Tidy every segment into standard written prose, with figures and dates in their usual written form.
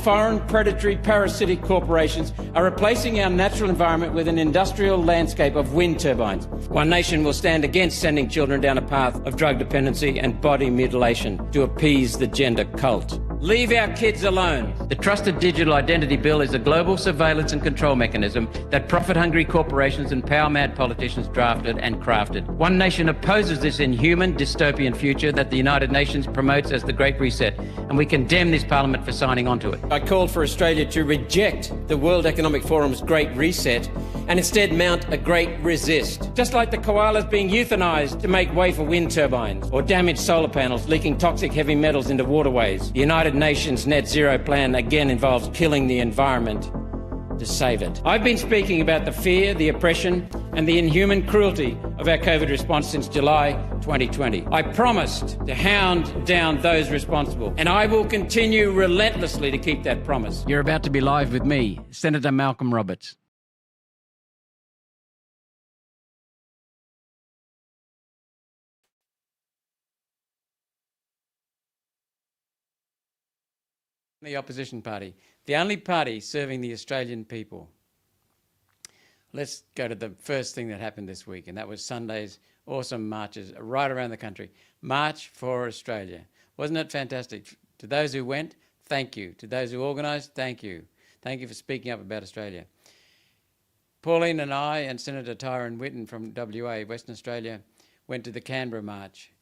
foreign, predatory, parasitic corporations are replacing our natural environment with an industrial landscape of wind turbines. One Nation will stand against sending children down a path of drug dependency and body mutilation to appease the gender cult. Leave our kids alone. The Trusted Digital Identity Bill is a global surveillance and control mechanism that profit-hungry corporations and power-mad politicians drafted and crafted. One Nation opposes this inhuman, dystopian future that the United Nations promotes as the Great Reset, and we condemn this Parliament for signing on to it. I call for Australia to reject the World Economic Forum's Great Reset and instead mount a great resist. Just like the koalas being euthanised to make way for wind turbines, or damaged solar panels leaking toxic heavy metals into waterways, the United Nations net zero plan again involves killing the environment to save it. I've been speaking about the fear, the oppression and the inhuman cruelty of our COVID response since July 2020. I promised to hound down those responsible, and I will continue relentlessly to keep that promise. You're about to be live with me, Senator Malcolm Roberts. The opposition party, the only party serving the Australian people. Let's go to the first thing that happened this week, and that was Sunday's awesome marches right around the country. March for Australia. Wasn't it fantastic? To those who went, thank you. To those who organised, thank you. Thank you for speaking up about Australia. Pauline and I and Senator Tyrone Whitten from WA, Western Australia, went to the Canberra March,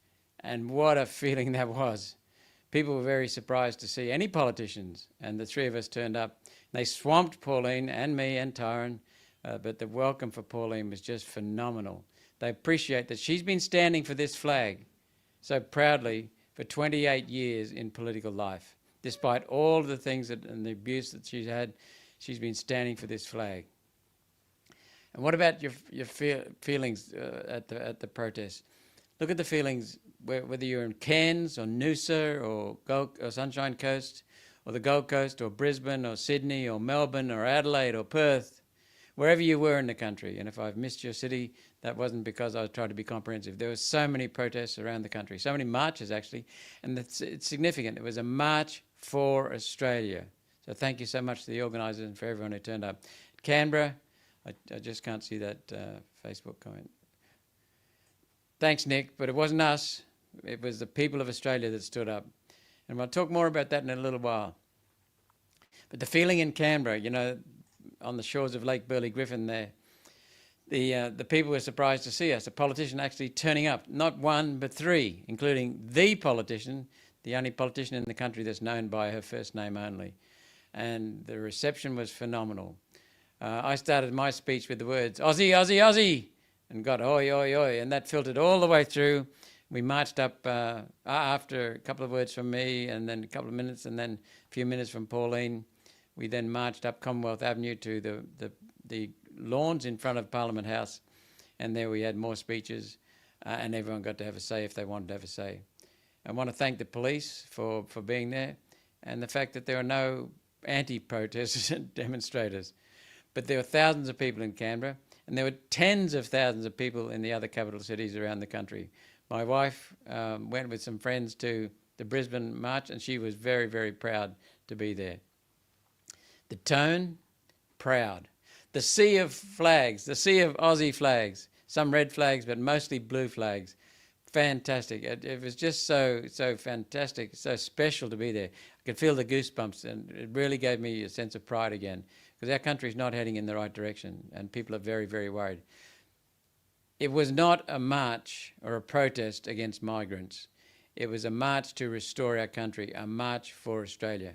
and what a feeling that was. People were very surprised to see any politicians, and the three of us turned up. They swamped Pauline and me and Tyrone, but the welcome for Pauline was just phenomenal. They appreciate that she's been standing for this flag so proudly for 28 years in political life. Despite all of the things and the abuse that she's had, she's been standing for this flag. And what about your feelings at the protest? Look at the feelings, whether you're in Cairns or Noosa or Sunshine Coast or the Gold Coast or Brisbane or Sydney or Melbourne or Adelaide or Perth, wherever you were in the country. And if I've missed your city, that wasn't because I was trying to be comprehensive. There were so many protests around the country, so many marches actually, and it's significant. It was a march for Australia. So thank you so much to the organisers and for everyone who turned up. Canberra, I just can't see that Facebook comment. Thanks, Nick, but it wasn't us. It was the people of Australia that stood up. And we'll talk more about that in a little while. But the feeling in Canberra, you know, on the shores of Lake Burley-Griffin there, the people were surprised to see us, a politician actually turning up, not one, but three, including the politician, the only politician in the country that's known by her first name only. And the reception was phenomenal. I started my speech with the words, Aussie, Aussie, Aussie, and got oi, oi, oi, and that filtered all the way through. We marched up after a couple of words from me and then a couple of minutes and then a few minutes from Pauline. We then marched up Commonwealth Avenue to the lawns in front of Parliament House, and there we had more speeches and everyone got to have a say if they wanted to have a say. I want to thank the police for being there and the fact that there are no anti-protesters and demonstrators. But there were thousands of people in Canberra, and there were tens of thousands of people in the other capital cities around the country. My wife went with some friends to the Brisbane March, and she was very, very proud to be there. The tone, proud. The sea of flags, the sea of Aussie flags, some red flags, but mostly blue flags. Fantastic. It was just so fantastic, so special to be there. I could feel the goosebumps, and it really gave me a sense of pride again, because our country is not heading in the right direction, and people are very, very worried. It was not a march or a protest against migrants. It was a march to restore our country, a march for Australia.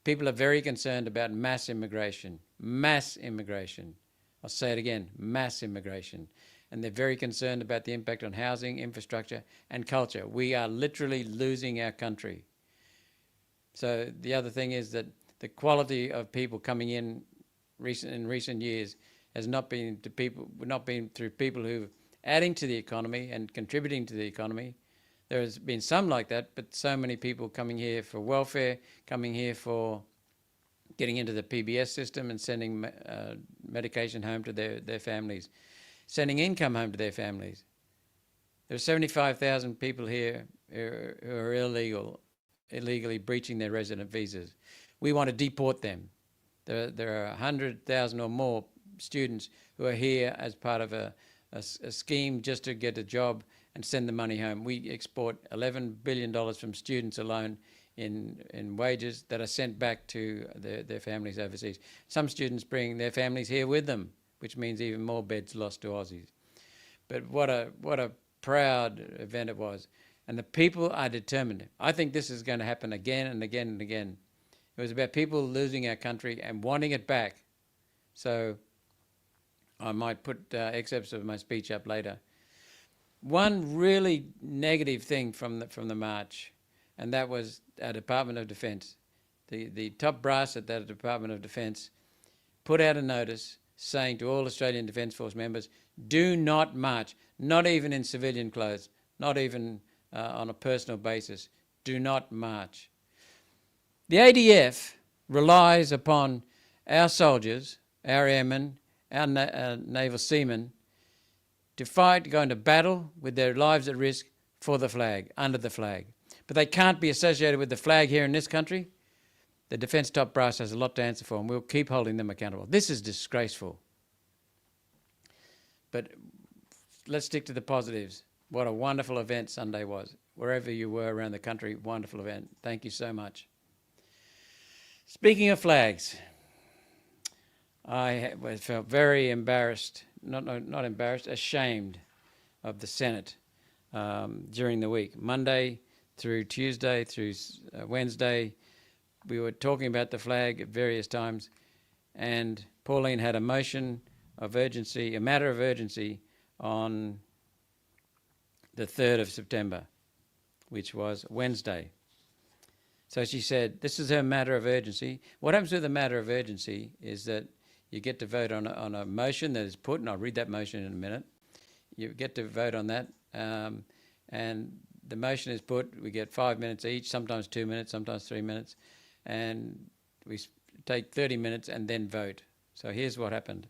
People are very concerned about mass immigration. Mass immigration. I'll say it again, mass immigration. And they're very concerned about the impact on housing, infrastructure, and culture. We are literally losing our country. So the other thing is that the quality of people coming in recent years has not been through people who are adding to the economy and contributing to the economy. There has been some like that, but so many people coming here for welfare, coming here for getting into the PBS system and sending medication home to their families, sending income home to their families. There are 75,000 people here who are illegally breaching their resident visas. We want to deport them. There are 100,000 or more students who are here as part of a scheme just to get a job and send the money home. We export $11 billion from students alone in wages that are sent back to their families overseas. Some students bring their families here with them, which means even more beds lost to Aussies. But what a proud event it was. And the people are determined. I think this is going to happen again and again and again. It was about people losing our country and wanting it back. So I might put excerpts of my speech up later. One really negative thing from the march, and that was our Department of Defence. The top brass at that Department of Defence put out a notice saying to all Australian Defence Force members, do not march, not even in civilian clothes, not even on a personal basis. Do not march. The ADF relies upon our soldiers, our airmen, our naval seamen to fight, go into battle with their lives at risk for the flag, under the flag. But they can't be associated with the flag here in this country. The Defence top brass has a lot to answer for, and we'll keep holding them accountable. This is disgraceful. But let's stick to the positives. What a wonderful event Sunday was. Wherever you were around the country, wonderful event. Thank you so much. Speaking of flags, I felt very embarrassed, not embarrassed, ashamed of the Senate during the week. Monday through Tuesday through Wednesday, we were talking about the flag at various times, and Pauline had a motion of urgency, a matter of urgency, on the 3rd of September, which was Wednesday. So she said, this is her matter of urgency. What happens with a matter of urgency is that you get to vote on a motion that is put, and I'll read that motion in a minute. You get to vote on that, and the motion is put. We get 5 minutes each, sometimes 2 minutes, sometimes 3 minutes, and we take 30 minutes and then vote. So here's what happened.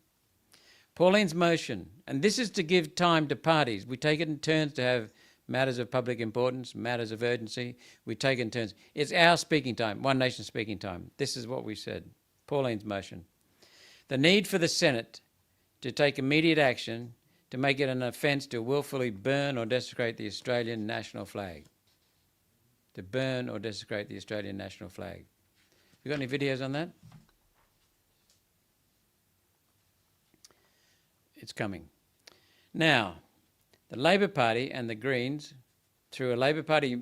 Pauline's motion, and this is to give time to parties. We take it in turns to have matters of public importance, matters of urgency. We take it in turns. It's our speaking time, One Nation speaking time. This is what we said. Pauline's motion. The need for the Senate to take immediate action to make it an offence to willfully burn or desecrate the Australian national flag. To burn or desecrate the Australian national flag. You got any videos on that? It's coming. Now, the Labor Party and the Greens, through a Labor Party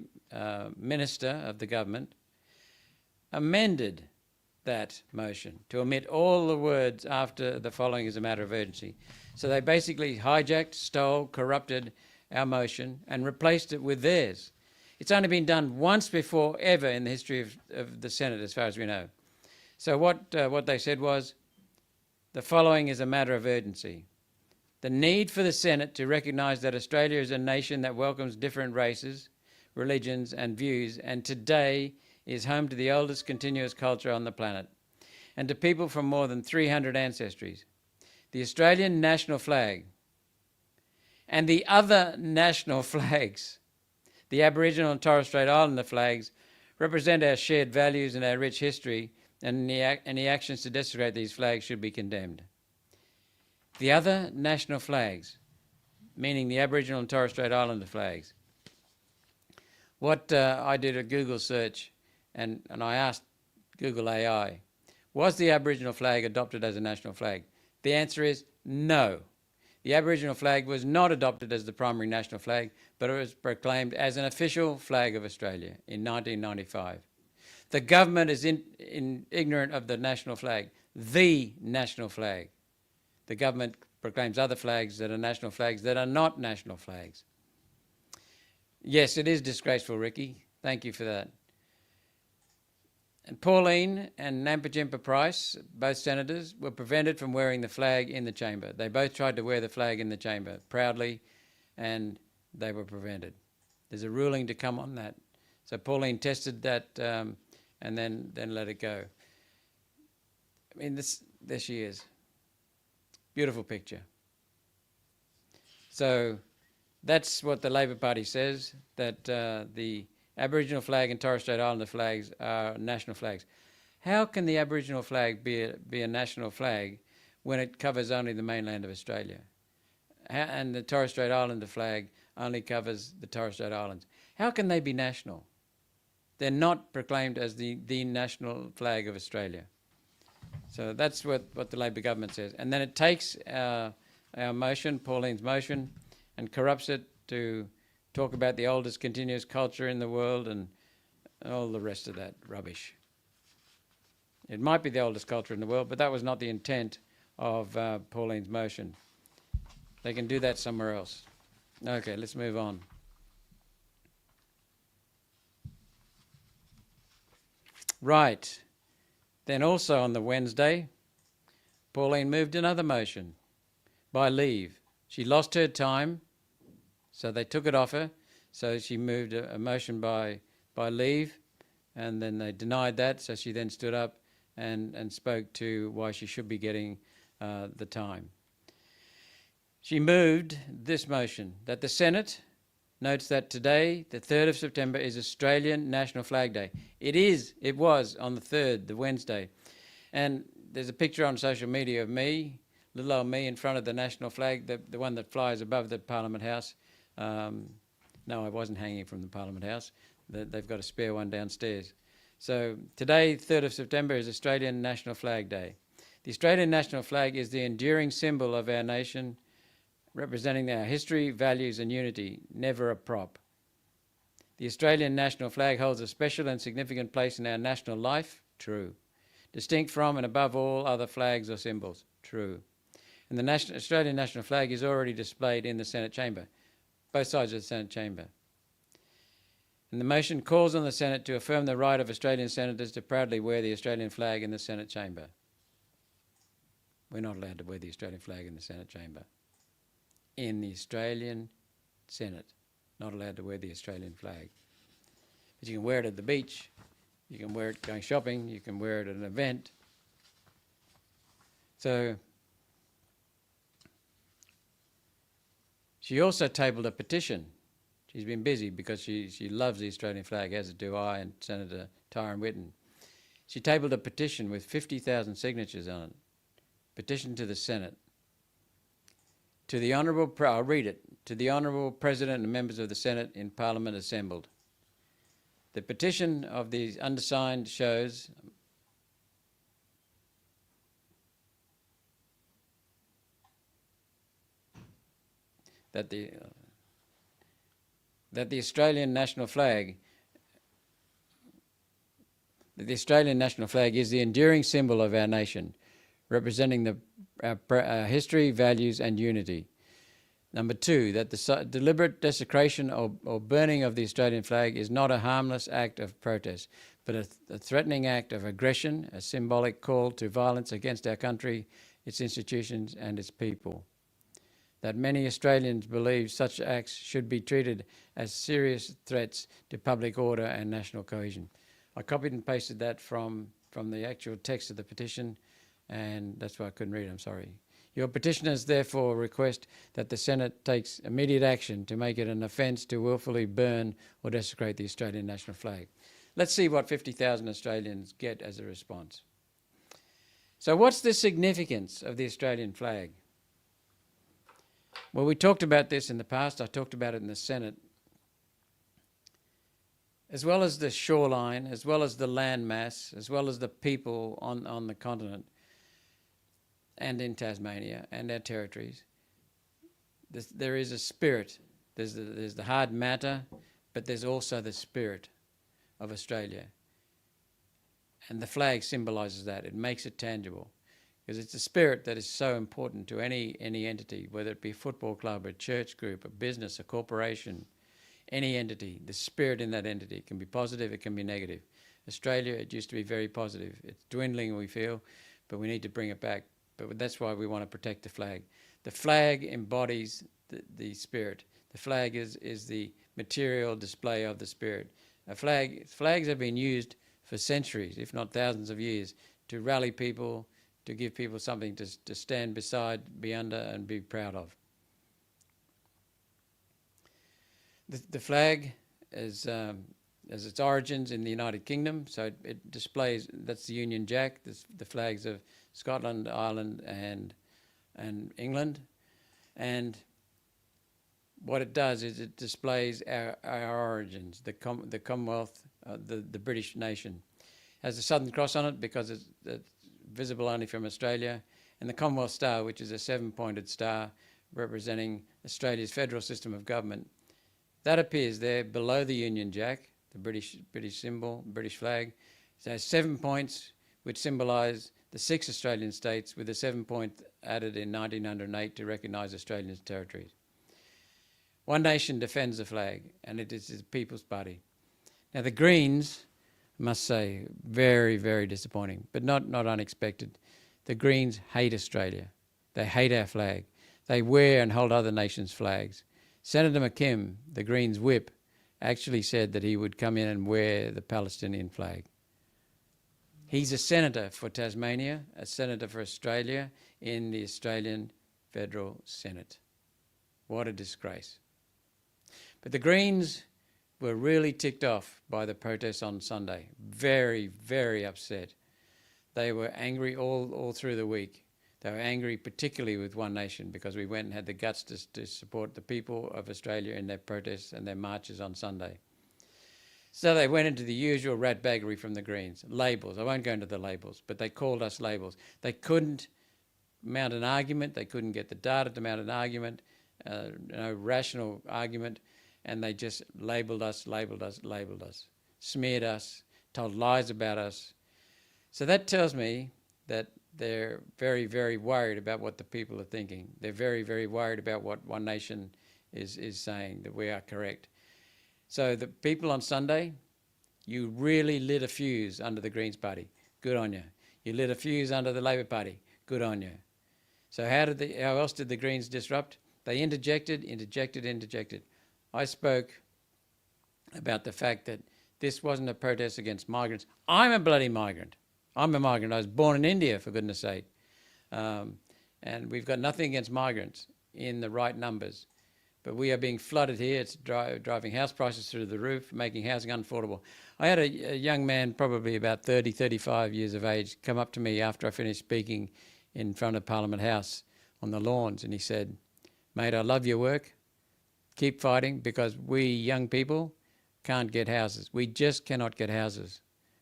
minister of the government, amended that motion to omit all the words after the following is a matter of urgency. So they basically hijacked, stole, corrupted our motion and replaced it with theirs. It's only been done once before ever in the history of the Senate, as far as we know. So what they said was, the following is a matter of urgency. The need for the Senate to recognise that Australia is a nation that welcomes different races, religions and views, and today is home to the oldest continuous culture on the planet, and to people from more than 300 ancestries. The Australian national flag and the other national flags, the Aboriginal and Torres Strait Islander flags, represent our shared values and our rich history, and any actions to desecrate these flags should be condemned. The other national flags, meaning the Aboriginal and Torres Strait Islander flags. I did a Google search and I asked Google AI, was the Aboriginal flag adopted as a national flag? The answer is no. The Aboriginal flag was not adopted as the primary national flag, but it was proclaimed as an official flag of Australia in 1995. The government is ignorant of the national flag, the national flag. The government proclaims other flags that are national flags that are not national flags. Yes, it is disgraceful, Ricky. Thank you for that. And Pauline and Nampijinpa Price, both senators, were prevented from wearing the flag in the chamber. They both tried to wear the flag in the chamber proudly, and they were prevented. There's a ruling to come on that. So Pauline tested that and then let it go. I mean, there she is. Beautiful picture. So that's what the Labor Party says, that the Aboriginal flag and Torres Strait Islander flags are national flags. How can the Aboriginal flag be a national flag when it covers only the mainland of Australia? And the Torres Strait Islander flag only covers the Torres Strait Islands. How can they be national? They're not proclaimed as the national flag of Australia. So that's what the Labor government says. And then it takes our motion, Pauline's motion, and corrupts it to talk about the oldest continuous culture in the world and all the rest of that rubbish. It might be the oldest culture in the world, but that was not the intent of Pauline's motion. They can do that somewhere else. Okay, let's move on. Right. Then also on the Wednesday, Pauline moved another motion by leave. She lost her time, so they took it off her. So she moved a motion by leave, and then they denied that. So she then stood up and spoke to why she should be getting the time. She moved this motion, that the Senate notes that today, the 3rd of September, is Australian National Flag Day. It was on the 3rd, the Wednesday. And there's a picture on social media of me, little old me in front of the national flag, the one that flies above the Parliament House. No, I wasn't hanging from the Parliament House. They've got a spare one downstairs. So today, 3rd of September, is Australian National Flag Day. The Australian national flag is the enduring symbol of our nation, representing our history, values and unity, never a prop. The Australian national flag holds a special and significant place in our national life, true. Distinct from and above all other flags or symbols, true. And the Australian national flag is already displayed in the Senate chamber, both sides of the Senate chamber. And the motion calls on the Senate to affirm the right of Australian senators to proudly wear the Australian flag in the Senate chamber. We're not allowed to wear the Australian flag in the Senate chamber. In the Australian Senate, not allowed to wear the Australian flag. But you can wear it at the beach, you can wear it going shopping, you can wear it at an event. So she also tabled a petition. She's been busy because she loves the Australian flag, as do I and Senator Tyron Whitten. She tabled a petition with 50,000 signatures on it. Petition to the Senate. To the Honourable, I'll read it. To the Honourable President and members of the Senate in Parliament assembled. The petition of the undersigned shows that the Australian national flag is the enduring symbol of our nation, representing our history, values and unity. Number 2, that the deliberate desecration or burning of the Australian flag is not a harmless act of protest, but a threatening act of aggression, a symbolic call to violence against our country, its institutions and its people. That many Australians believe such acts should be treated as serious threats to public order and national cohesion. I copied and pasted that from the actual text of the petition, and that's why I couldn't read it, I'm sorry. Your petitioners therefore request that the Senate takes immediate action to make it an offence to willfully burn or desecrate the Australian national flag. Let's see what 50,000 Australians get as a response. So what's the significance of the Australian flag? Well, we talked about this in the past. I talked about it in the Senate. As well as the shoreline, as well as the landmass, as well as the people on the continent and in Tasmania and our territories, there is a spirit. There's the hard matter, but there's also the spirit of Australia. And the flag symbolises that. It makes it tangible. Because it's a spirit that is so important to any entity, whether it be a football club, a church group, a business, a corporation, any entity. The spirit in that entity can be positive, it can be negative. Australia, it used to be very positive. It's dwindling, we feel, but we need to bring it back. But that's why we want to protect the flag. The flag embodies the spirit. The flag is the material display of the spirit. Flags have been used for centuries, if not thousands of years, to rally people, to give people something to stand beside, be under and be proud of. The flag is has its origins in the United Kingdom, so it displays, that's the Union Jack, the flags of Scotland, Ireland, and England. And what it does is it displays our origins, the Commonwealth, the British nation. It has the Southern Cross on it because it's visible only from Australia, and the Commonwealth Star, which is a 7-pointed star representing Australia's federal system of government. That appears there below the Union Jack, the British symbol, British flag. It has 7 points, which symbolise the 6 Australian states, with a 7-point added in 1908 to recognise Australian territories. One nation defends the flag, and it is the People's Party. Now the Greens, I must say, very, very disappointing, but not unexpected. The Greens hate Australia. They hate our flag. They wear and hold other nations' flags. Senator McKim, the Greens whip, actually said that he would come in and wear the Palestinian flag. He's a senator for Tasmania, a senator for Australia in the Australian Federal Senate. What a disgrace. But the Greens were really ticked off by the protests on Sunday. Very, very upset. They were angry all through the week. They were angry particularly with One Nation because we went and had the guts to support the people of Australia in their protests and their marches on Sunday. So they went into the usual ratbaggery from the Greens. Labels. I won't go into the labels, but they called us labels. They couldn't mount an argument. They couldn't get the data to mount an argument, no rational argument, and they just labelled us, smeared us, told lies about us. So that tells me that they're very, very worried about what the people are thinking. They're very, very worried about what One Nation is saying, that we are correct. So the people on Sunday, you really lit a fuse under the Greens Party. Good on you. You lit a fuse under the Labor Party. Good on you. So how else did the Greens disrupt? They interjected. I spoke about the fact that this wasn't a protest against migrants. I'm a bloody migrant. I'm a migrant. I was born in India, for goodness sake. And we've got nothing against migrants in the right numbers. But we are being flooded here. It's driving house prices through the roof, making housing unaffordable. I had a young man, probably about 30, 35 years of age, come up to me after I finished speaking in front of Parliament House on the lawns, and he said, "Mate, I love your work. Keep fighting, because we young people can't get houses. We just cannot get houses.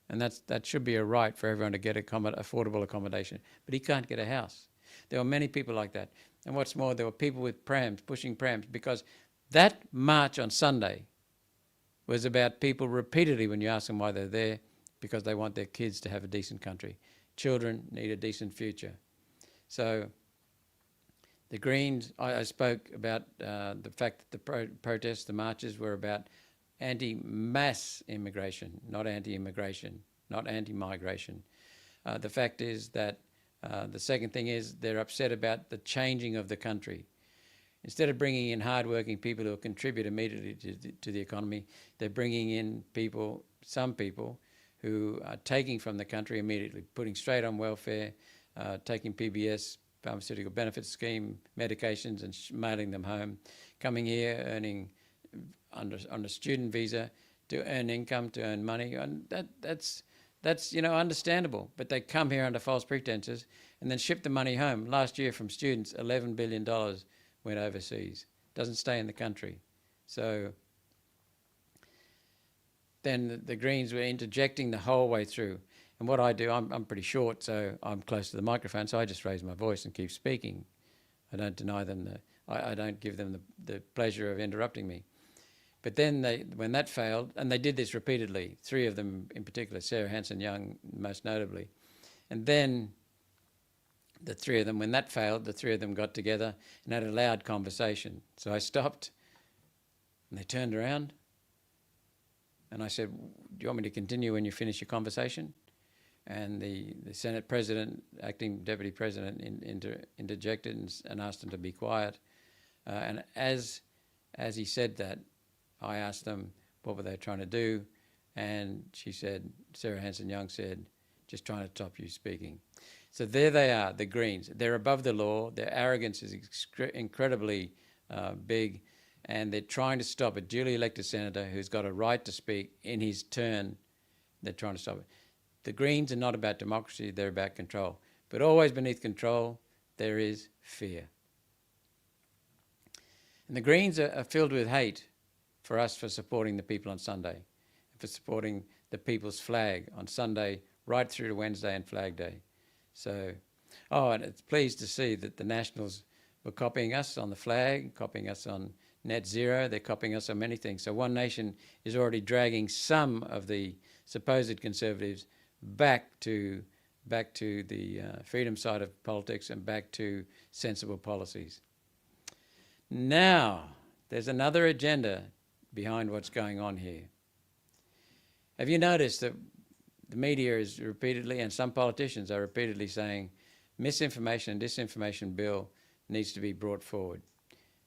And that should be a right for everyone to get affordable accommodation. But he can't get a house." There were many people like that. And what's more, there were people with prams, pushing prams, because that march on Sunday was about people repeatedly, when you ask them why they're there, because they want their kids to have a decent country. Children need a decent future. So the Greens, I spoke about the fact that the protests, the marches were about anti-mass immigration, not anti-immigration, not anti-migration. The fact is that the second thing is they're upset about the changing of the country. Instead of bringing in hard-working people who will contribute immediately to the economy, they're bringing in some people who are taking from the country immediately, putting straight on welfare, taking PBS, pharmaceutical benefits scheme, medications, and mailing them home, coming here, earning on a student visa to earn income, to earn money, and that's understandable. But they come here under false pretenses and then ship the money home. Last year from students, $11 billion went overseas. Doesn't stay in the country. So then the Greens were interjecting the whole way through. And what I do, I'm pretty short, so I'm close to the microphone, so I just raise my voice and keep speaking. I don't deny them I don't give them the pleasure of interrupting me. But then when that failed, and they did this repeatedly, 3 of them in particular, Sarah Hanson-Young most notably, and then the 3 of them, when that failed, the 3 of them got together and had a loud conversation. So I stopped, and they turned around, and I said, "Do you want me to continue when you finish your conversation?" And the Senate President, acting Deputy President, interjected and asked them to be quiet. And as he said that, I asked them what were they trying to do, and she said, Sarah Hanson-Young said, "Just trying to stop you speaking." So there they are, the Greens. They're above the law. Their arrogance is incredibly big. and they're trying to stop a duly elected senator who's got a right to speak in his turn. They're trying to stop it. The Greens are not about democracy, they're about control. But always beneath control, there is fear. And the Greens are filled with hate for us for supporting the people on Sunday, for supporting the people's flag on Sunday right through to Wednesday and Flag Day. So, and it's pleased to see that the Nationals were copying us on the flag, copying us on net zero, they're copying us on many things. So One Nation is already dragging some of the supposed conservatives back to the freedom side of politics and back to sensible policies. Now, there's another agenda behind what's going on here. Have you noticed that the media is repeatedly, and some politicians are repeatedly saying, misinformation and disinformation bill needs to be brought forward?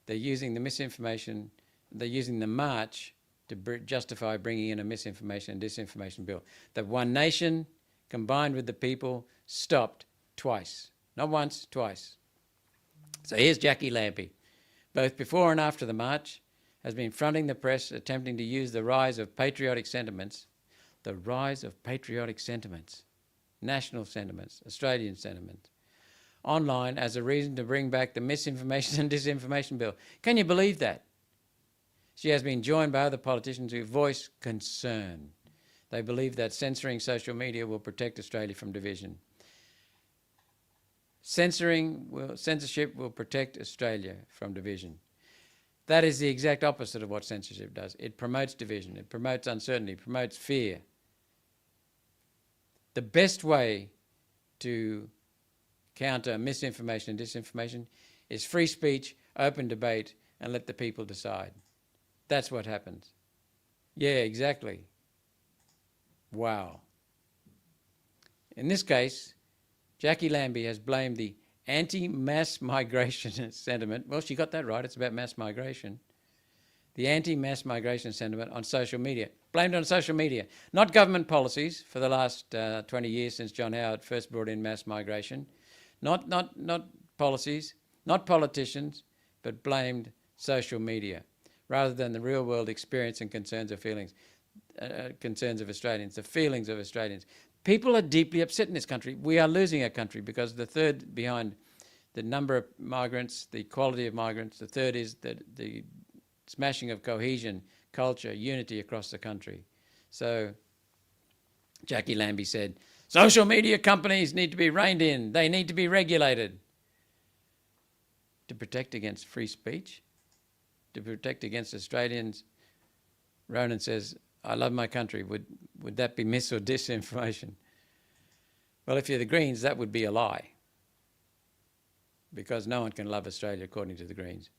They're using the misinformation, they're using the march to justify bringing in a misinformation and disinformation bill. That One Nation, combined with the people, stopped twice. Not once, twice. So here's Jackie Lampy, both before and after the march, has been fronting the press, attempting to use the rise of patriotic sentiments, national sentiments, Australian sentiments, online as a reason to bring back the misinformation and disinformation bill. Can you believe that? She has been joined by other politicians who voice concern. They believe that censoring social media will protect Australia from division. Censorship will protect Australia from division. That is the exact opposite of what censorship does. It promotes division, it promotes uncertainty, it promotes fear. The best way to counter misinformation and disinformation is free speech, open debate, and let the people decide. That's what happens. Yeah, exactly. Wow. In this case, Jackie Lampy has blamed the anti-mass migration sentiment. Well, she got that right. It's about mass migration. The anti-mass migration sentiment on social media. Blamed on social media. Not government policies for the last 20 years since John Howard first brought in mass migration. Not policies, not politicians, but blamed social media rather than the real world experience and concerns of concerns of Australians, the feelings of Australians. People are deeply upset in this country. We are losing our country because the third behind the number of migrants, the quality of migrants, the third is the smashing of cohesion, culture, unity across the country. So Jackie Lampy said, social media companies need to be reined in. They need to be regulated. To protect against free speech, to protect against Australians. Ronan says, I love my country. Would that be mis or disinformation? Well, if you're the Greens, that would be a lie, because no one can love Australia according to the Greens.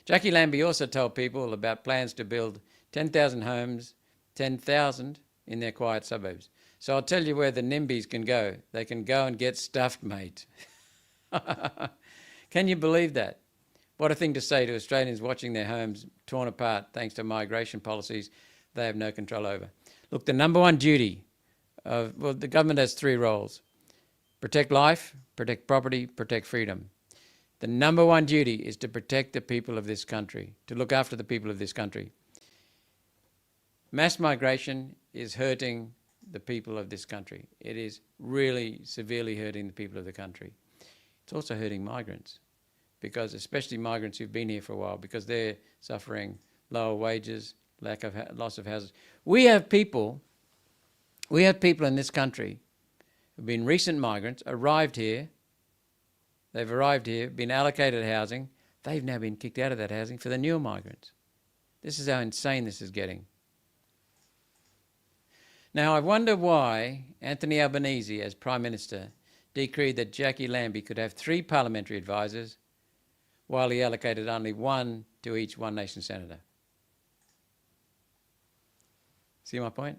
Jackie Lampy also told people about plans to build 10,000 homes, 10,000 in their quiet suburbs. So I'll tell you where the NIMBYs can go. They can go and get stuffed, mate. Can you believe that? What a thing to say to Australians watching their homes torn apart thanks to migration policies they have no control over. Look, the number one duty the government has three roles: protect life, protect property, protect freedom. The number one duty is to protect the people of this country, to look after the people of this country. Mass migration is hurting the people of this country. It is really severely hurting the people of the country. It's also hurting migrants, because especially migrants who've been here for a while, because they're suffering lower wages, loss of houses. We have people in this country who've been recent migrants, arrived here, been allocated housing, they've now been kicked out of that housing for the newer migrants. This is how insane this is getting. Now, I wonder why Anthony Albanese, as Prime Minister, decreed that Jackie Lampy could have 3 parliamentary advisors while he allocated only 1 to each One Nation senator. See my point?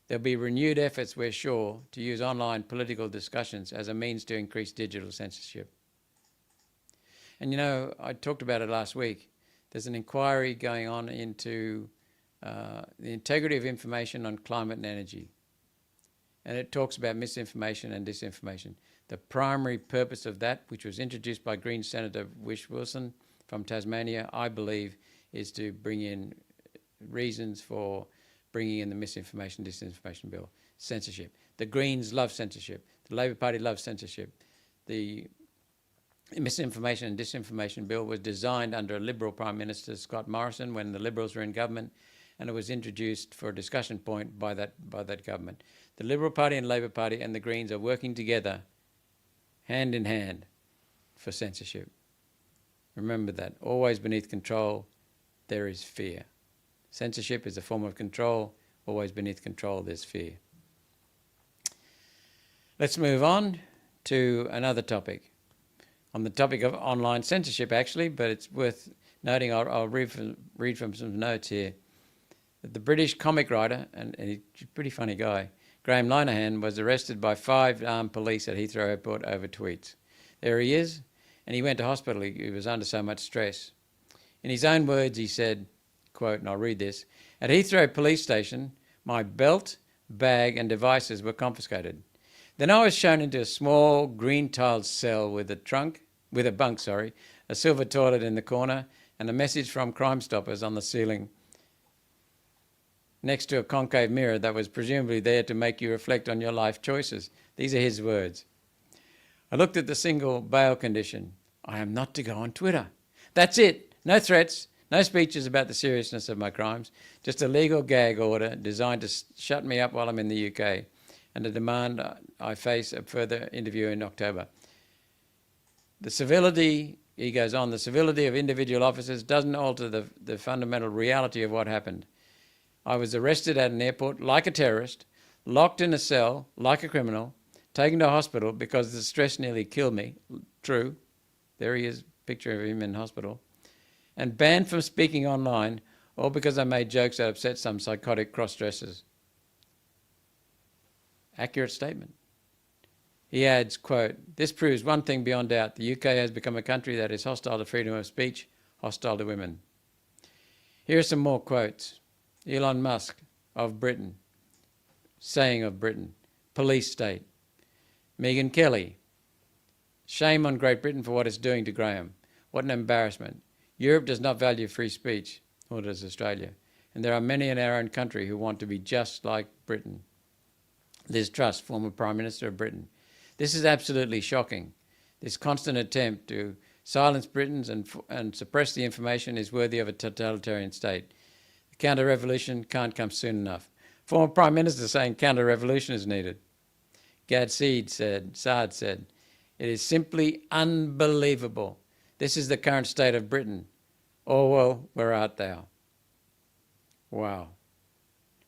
There'll be renewed efforts, we're sure, to use online political discussions as a means to increase digital censorship. And you know, I talked about it last week. There's an inquiry going on into the integrity of information on climate and energy. And it talks about misinformation and disinformation. The primary purpose of that, which was introduced by Green Senator Wish Wilson from Tasmania, I believe, is to bring in reasons for bringing in the misinformation, disinformation bill. Censorship. The Greens love censorship. The Labor Party loves censorship. The misinformation and disinformation bill was designed under a Liberal Prime Minister, Scott Morrison, when the Liberals were in government, and it was introduced for a discussion point by that government. The Liberal Party and Labor Party and the Greens are working together, hand in hand, for censorship. Remember that. Always beneath control, there is fear. Censorship is a form of control. Always beneath control, there's fear. Let's move on to another topic. On the topic of online censorship, actually, but it's worth noting, I'll read from some notes here. The British comic writer, and he's a pretty funny guy, Graham Linehan, was arrested by 5 armed police at Heathrow Airport over tweets. There he is, and he went to hospital. He was under so much stress. In his own words, he said, quote, and I'll read this, "At Heathrow Police Station, my belt, bag and devices were confiscated. Then I was shown into a small green-tiled cell with a bunk, a silver toilet in the corner, and a message from Crime Stoppers on the ceiling next to a concave mirror that was presumably there to make you reflect on your life choices." These are his words. "I looked at the single bail condition. I am not to go on Twitter. That's it. No threats, no speeches about the seriousness of my crimes, just a legal gag order designed to shut me up while I'm in the UK, and a demand I face a further interview in October. The civility," he goes on, "the civility of individual officers doesn't alter the fundamental reality of what happened. I was arrested at an airport like a terrorist, locked in a cell like a criminal, taken to hospital because the stress nearly killed me." True. There he is, picture of him in hospital. "And banned from speaking online, all because I made jokes that upset some psychotic cross-dressers." Accurate statement. He adds, quote, "This proves one thing beyond doubt. The UK has become a country that is hostile to freedom of speech, hostile to women." Here are some more quotes. Elon Musk of Britain, saying of Britain, "Police state." Megyn Kelly, "Shame on Great Britain for what it's doing to Graham. What an embarrassment. Europe does not value free speech, nor does Australia. And there are many in our own country who want to be just like Britain." Liz Truss, former Prime Minister of Britain, "This is absolutely shocking. This constant attempt to silence Britons and suppress the information is worthy of a totalitarian state. The counter-revolution can't come soon enough." Former Prime Minister saying counter-revolution is needed. Gad Saad said, "It is simply unbelievable. This is the current state of Britain. Orwell, where art thou?" Wow.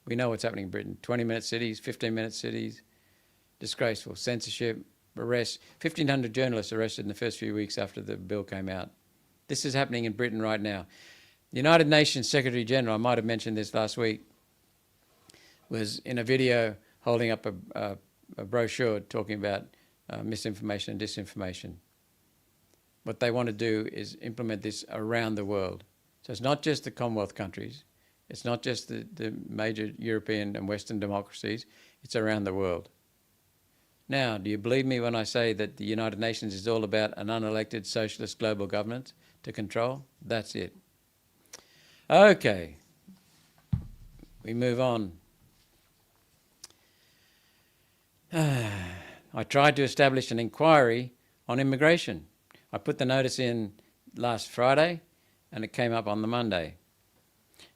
We know what's happening in Britain. 20-minute cities, 15-minute cities, disgraceful. Censorship, arrests. 1,500 journalists arrested in the first few weeks after the bill came out. This is happening in Britain right now. The United Nations Secretary General, I might have mentioned this last week, was in a video holding up a brochure talking about misinformation and disinformation. What they want to do is implement this around the world. So it's not just the Commonwealth countries, it's not just the major European and Western democracies, it's around the world. Now, do you believe me when I say that the United Nations is all about an unelected socialist global government to control? That's it. Okay, we move on. I tried to establish an inquiry on immigration. I put the notice in last Friday and it came up on the Monday.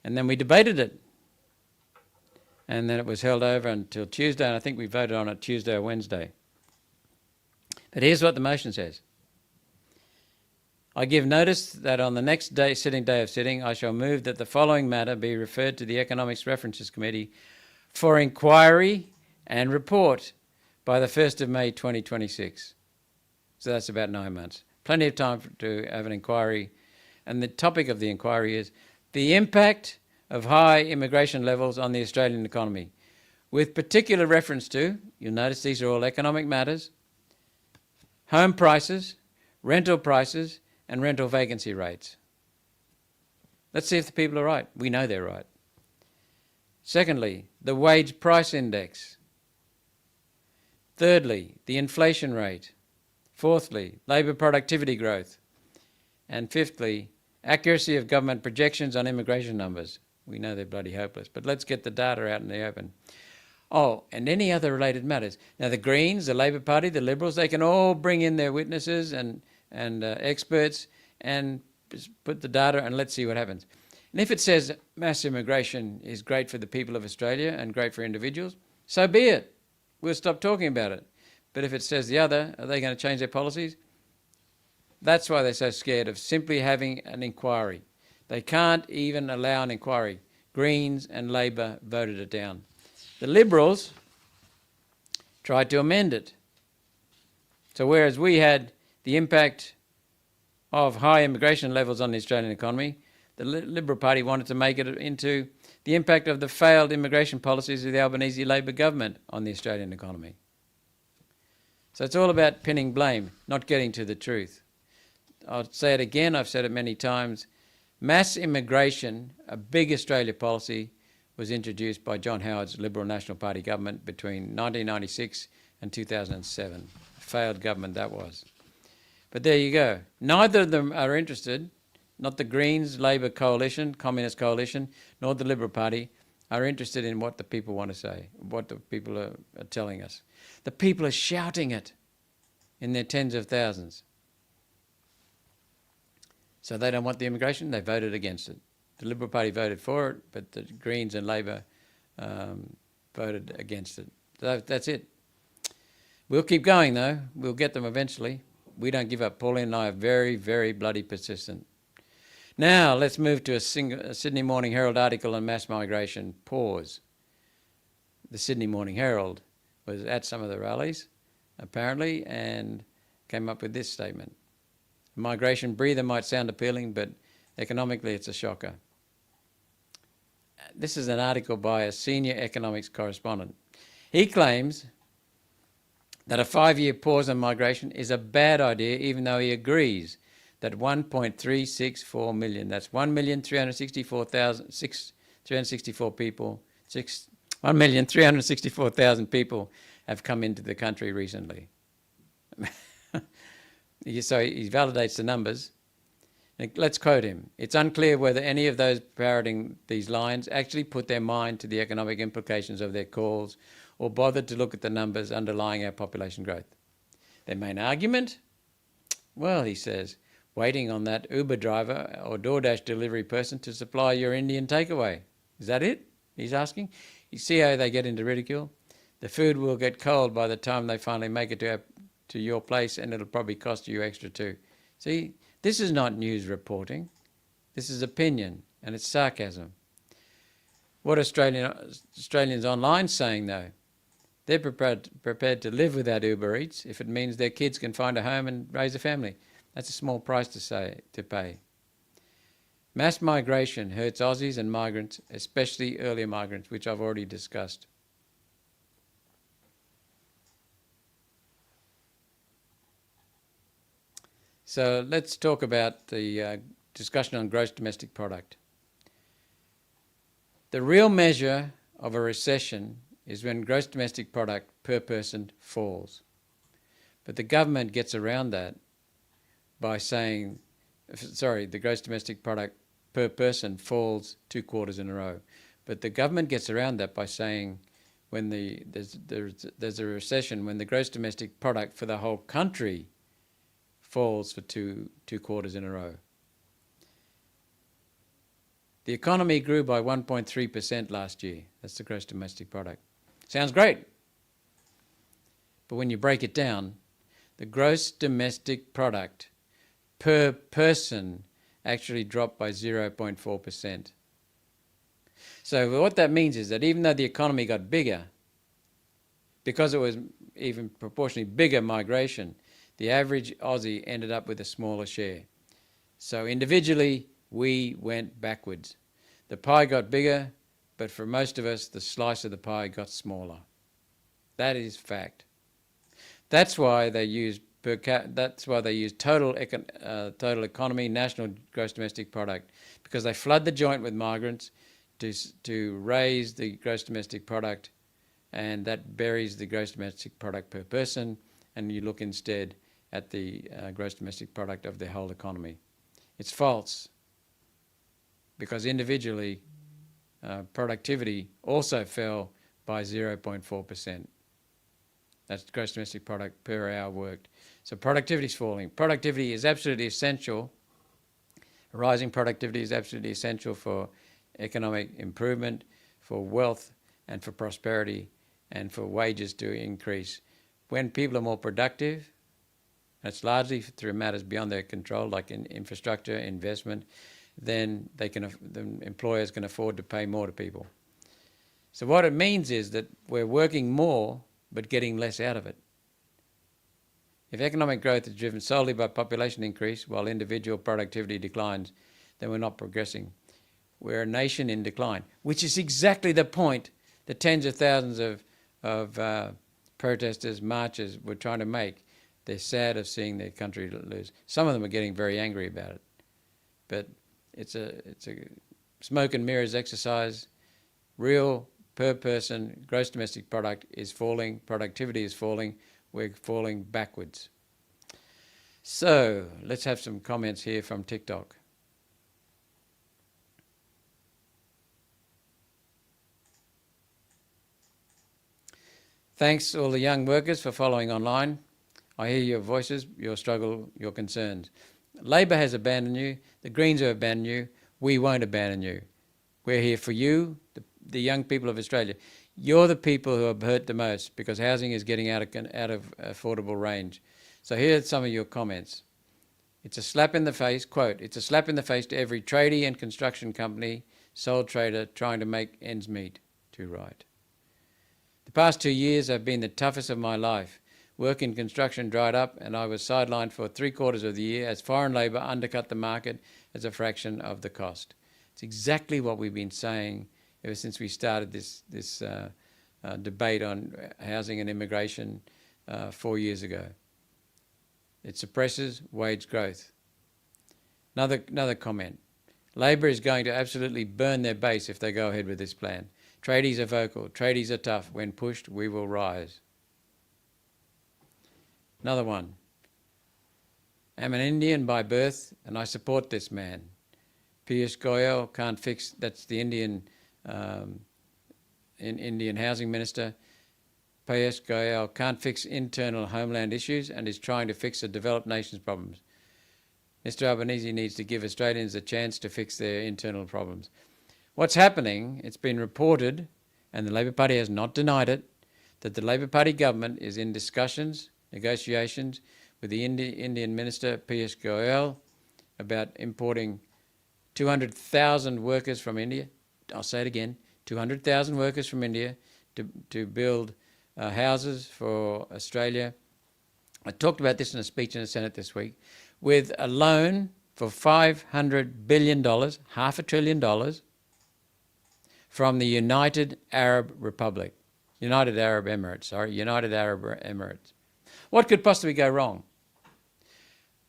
And then we debated it. And then it was held over until Tuesday, and I think we voted on it Tuesday or Wednesday. But here's what the motion says. I give notice that on the next day of sitting, I shall move that the following matter be referred to the Economics References Committee for inquiry and report by the 1st of May 2026. So that's about 9 months. Plenty of time to have an inquiry. And the topic of the inquiry is the impact of high immigration levels on the Australian economy, with particular reference to, you'll notice these are all economic matters, home prices, rental prices, and rental vacancy rates. Let's see if the people are right. We know they're right. Secondly, the wage price index. Thirdly, the inflation rate. Fourthly, labour productivity growth. And fifthly, Accuracy of government projections on immigration numbers. We know they're bloody hopeless, but let's get the data out in the open. Oh, and any other related matters. Now, the Greens, the Labor Party, the Liberals, they can all bring in their witnesses and experts and put the data, and let's see what happens. And if it says mass immigration is great for the people of Australia and great for individuals, so be it. We'll stop talking about it. But if it says the other, are they going to change their policies? That's why they're so scared of simply having an inquiry. They can't even allow an inquiry. Greens and Labor voted it down. The Liberals tried to amend it. So whereas we had the impact of high immigration levels on the Australian economy, the Liberal Party wanted to make it into the impact of the failed immigration policies of the Albanese Labor government on the Australian economy. So it's all about pinning blame, not getting to the truth. I'll say it again, I've said it many times. Mass immigration, a big Australia policy, was introduced by John Howard's Liberal National Party government between 1996 and 2007. A failed government that was. But there you go. Neither of them are interested, not the Greens, Labor coalition, Communist coalition, nor the Liberal Party, are interested in what the people want to say, what the people are telling us. The people are shouting it in their tens of thousands. So they don't want the immigration, they voted against it. The Liberal Party voted for it, but the Greens and Labor voted against it. So that's it. We'll keep going though, we'll get them eventually. We don't give up. Pauline and I are very, very bloody persistent. Now let's move to a Sydney Morning Herald article on mass migration. Pause. The Sydney Morning Herald was at some of the rallies, apparently, and came up with this statement. Migration breather might sound appealing, but economically it's a shocker. This is an article by a senior economics correspondent. He claims that a 5-year pause on migration is a bad idea, even though he agrees that 1.364 million, that's 1,364,364 people, 1,364,000 people have come into the country recently. So he validates the numbers. Let's quote him. It's unclear whether any of those parroting these lines actually put their mind to the economic implications of their calls or bothered to look at the numbers underlying our population growth. Their main argument? Well, he says, waiting on that Uber driver or DoorDash delivery person to supply your Indian takeaway. Is that it? He's asking. You see how they get into ridicule? The food will get cold by the time they finally make it to your place, and it'll probably cost you extra too. See, this is not news reporting. This is opinion, and it's sarcasm. What Australians online saying though? They're prepared to live without Uber Eats if it means their kids can find a home and raise a family. That's a small price to pay. Mass migration hurts Aussies and migrants, especially earlier migrants, which I've already discussed. So let's talk about the discussion on gross domestic product. The real measure of a recession is when gross domestic product per person falls. But the government gets around that by saying, the gross domestic product per person falls 2 quarters in a row. But the government gets around that by saying when there's a recession, when the gross domestic product for the whole country falls for two quarters in a row. The economy grew by 1.3% last year. That's the gross domestic product. Sounds great. But when you break it down, the gross domestic product per person actually dropped by 0.4%. So what that means is that even though the economy got bigger, because it was even proportionally bigger migration, the average Aussie ended up with a smaller share. So individually, we went backwards. The pie got bigger, but for most of us, the slice of the pie got smaller. That is fact. That's why they use total economy, national gross domestic product, because they flood the joint with migrants to raise the gross domestic product, and that buries the gross domestic product per person, and you look instead at the gross domestic product of the whole economy. It's false. because individually productivity also fell by 0.4%. That's gross domestic product per hour worked. So productivity is falling. Productivity is absolutely essential. Rising productivity is absolutely essential for economic improvement, for wealth, and for prosperity, and for wages to increase. When people are more productive, that's largely through matters beyond their control, like in infrastructure, investment, then the employers can afford to pay more to people. So what it means is that we're working more, but getting less out of it. If economic growth is driven solely by population increase while individual productivity declines, then we're not progressing. We're a nation in decline, which is exactly the point that tens of thousands of protesters, marchers were trying to make. They're sad of seeing their country lose. Some of them are getting very angry about it. But it's a smoke and mirrors exercise. Real per person gross domestic product is falling, productivity is falling, we're falling backwards. So let's have some comments here from TikTok. Thanks all the young workers for following online. I hear your voices, your struggle, your concerns. Labor has abandoned you, the Greens have abandoned you, we won't abandon you. We're here for you, the young people of Australia. You're the people who are hurt the most because housing is getting out of affordable range. So here are some of your comments. It's a slap in the face, quote, it's a slap in the face to every tradie and construction company, sole trader trying to make ends meet. Too right. The past 2 years have been the toughest of my life. Work in construction dried up and I was sidelined for 3/4 of the year as foreign labour undercut the market as a fraction of the cost. It's exactly what we've been saying ever since we started this debate on housing and immigration 4 years ago. It suppresses wage growth. Another comment. Labor is going to absolutely burn their base if they go ahead with this plan. Tradies are vocal. Tradies are tough. When pushed, we will rise. Another one. I'm an Indian by birth and I support this man. Piyush Goyal can't fix, that's the Indian housing minister. Piyush Goyal can't fix internal homeland issues and is trying to fix the developed nation's problems. Mr Albanese needs to give Australians a chance to fix their internal problems. What's happening, it's been reported, and the Labor Party has not denied it, that the Labor Party government is in discussions, negotiations with the Indian minister Piyush Goyal about importing 200,000 workers from India. I'll say it again, 200,000 workers from India to build houses for Australia. I talked about this in a speech in the Senate this week, with a loan for $500 billion, $500 billion, from the United Arab Emirates. What could possibly go wrong?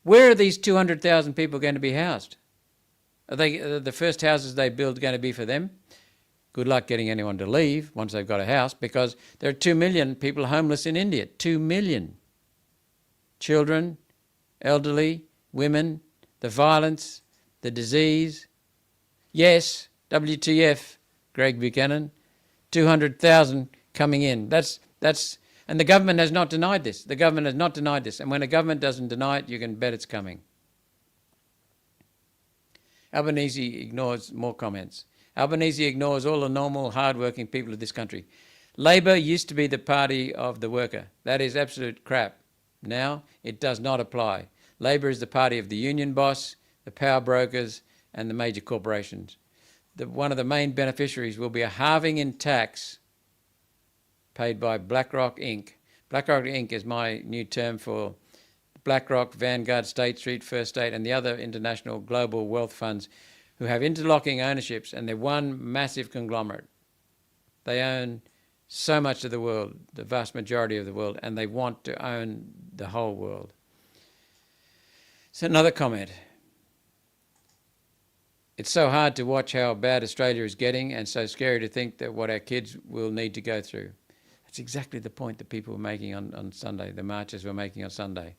Where are these 200,000 people going to be housed? Are the first houses they build going to be for them? Good luck getting anyone to leave once they've got a house, because there are 2 million people homeless in India. 2 million. Children, elderly, women, the violence, the disease. Yes, WTF, Greg Buchanan, 200,000 coming in. And the government has not denied this. The government has not denied this. And when a government doesn't deny it, you can bet it's coming. Albanese ignores more comments. Albanese ignores all the normal, hard-working people of this country. Labor used to be the party of the worker. That is absolute crap. Now it does not apply. Labor is the party of the union boss, the power brokers, and the major corporations. One of the main beneficiaries will be a halving in tax paid by BlackRock Inc. BlackRock Inc. is my new term for BlackRock, Vanguard, State Street, First State, and the other international global wealth funds who have interlocking ownerships, and they're one massive conglomerate. They own so much of the world, the vast majority of the world, and they want to own the whole world. So another comment. It's so hard to watch how bad Australia is getting, and so scary to think that what our kids will need to go through. That's exactly the point that people were making on Sunday, the marchers were making on Sunday.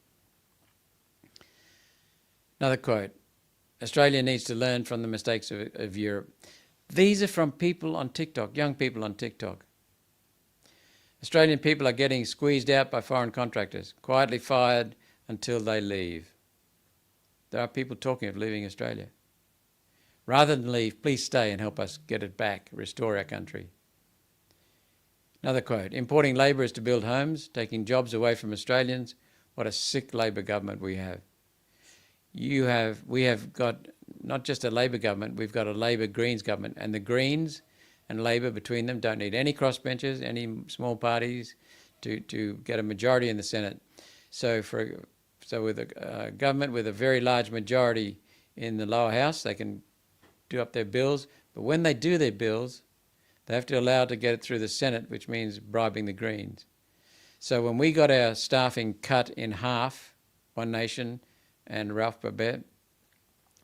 Another quote. Australia needs to learn from the mistakes of Europe. These are from people on TikTok, young people on TikTok. Australian people are getting squeezed out by foreign contractors, quietly fired until they leave. There are people talking of leaving Australia. Rather than leave, please stay and help us get it back, restore our country. Another quote, importing labour is to build homes, taking jobs away from Australians. What a sick Labor government we have. We have got not just a Labor government, we've got a Labor Greens government, and the Greens and Labor between them don't need any crossbenchers, any small parties to get a majority in the Senate. So with a government with a very large majority in the lower house, they can do up their bills, but when they do their bills, they have to allow to get it through the Senate, which means bribing the Greens. So when we got our staffing cut in half, One Nation and Ralph Babette,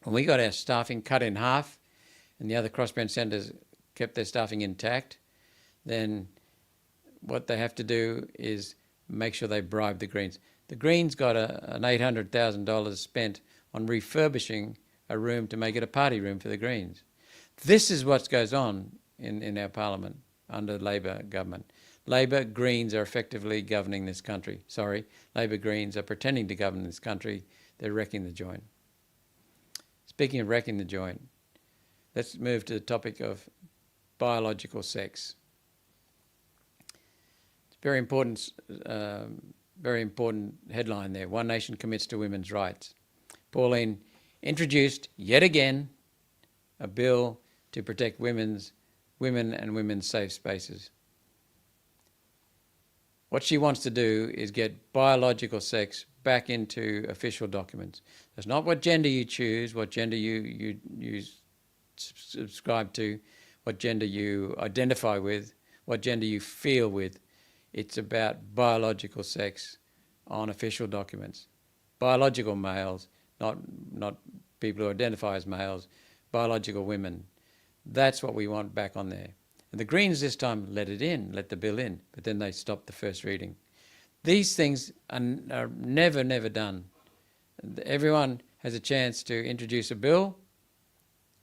when we got our staffing cut in half and the other crossbench senators kept their staffing intact, then what they have to do is make sure they bribe the Greens. The Greens got an $800,000 spent on refurbishing a room to make it a party room for the Greens. This is what goes on in our parliament under Labor government. Labor Greens are effectively governing this country. Sorry, Labor Greens are pretending to govern this country. They're wrecking the joint. Speaking of wrecking the joint, let's move to the topic of biological sex. It's very important headline there. One Nation commits to women's rights. Pauline introduced yet again a bill to protect women and women's safe spaces. What she wants to do is get biological sex back into official documents. It's not what gender you choose, what gender you subscribe to, what gender you identify with, what gender you feel with. It's about biological sex on official documents. Biological males, not people who identify as males, biological women. That's what we want back on there. And the Greens this time let the bill in, but then they stopped the first reading. These things are never done. Everyone has a chance to introduce a bill,